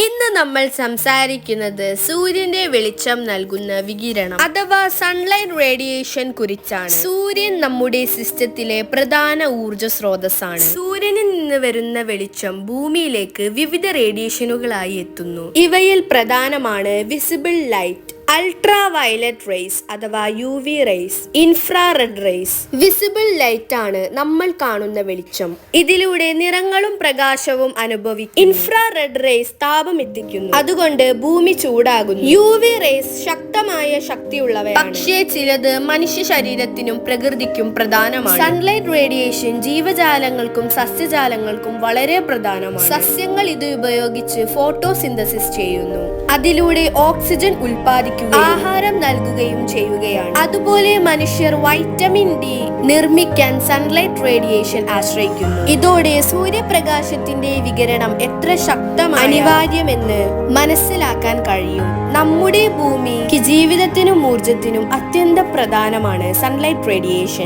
ഇന്ന് നമ്മൾ സംസാരിക്കുന്നത് സൂര്യന്റെ വെളിച്ചം നൽകുന്ന വികിരണം അഥവാ സൺലൈറ്റ് റേഡിയേഷൻ കുറിച്ചാണ്. സൂര്യൻ നമ്മുടെ സിസ്റ്റത്തിലെ പ്രധാന ഊർജ സ്രോതസ്സാണ്. സൂര്യനിൽ നിന്ന് വരുന്ന വെളിച്ചം ഭൂമിയിലേക്ക് വിവിധ റേഡിയേഷനുകളായി എത്തുന്നു. ഇവയിൽ പ്രധാനമാണ് visible light, ultraviolet rays അഥവാ UV rays, infrared rays. Visible light ആണ് നമ്മൾ കാണുന്ന വെളിച്ചം. ഇതിലൂടെ നിറങ്ങളും പ്രകാശവും അനുഭവിക്കും. ഇൻഫ്രാറെഡ് റേസ് താപം എത്തിക്കുന്നു, അതുകൊണ്ട് ഭൂമി ചൂടാകുന്നു. UV റേസ് ശക്തമായ ശക്തിയുള്ളവയാണ്, പക്ഷേ ചിലത് മനുഷ്യ ശരീരത്തിനും പ്രകൃതിക്കും പ്രധാനമാണ്. സൺലൈറ്റ് റേഡിയേഷൻ ജീവജാലങ്ങൾക്കും സസ്യജാലങ്ങൾക്കും വളരെ പ്രധാനമാണ്. സസ്യങ്ങൾ ഇത് ഉപയോഗിച്ച് ഫോട്ടോസിന്തസിസ് ചെയ്യുന്നു, അതിലൂടെ ഓക്സിജൻ ഉൽപ്പാദിക്കുന്നു, ആഹാരം നൽകുകയും ചെയ്യുകയാണ്. അതുപോലെ മനുഷ്യർ വൈറ്റമിൻ ഡി നിർമ്മിക്കാൻ സൺലൈറ്റ് റേഡിയേഷൻ ആശ്രയിക്കുന്നു. ഇതോടെ സൂര്യപ്രകാശത്തിന്റെ വികിരണം എത്ര ശക്തമാണ്, അനിവാര്യമെന്ന് മനസ്സിലാക്കാൻ കഴിയും. നമ്മുടെ ഭൂമിക്ക് ജീവിതത്തിനും ഊർജത്തിനും അത്യന്തം പ്രധാനമാണ് സൺലൈറ്റ് റേഡിയേഷൻ.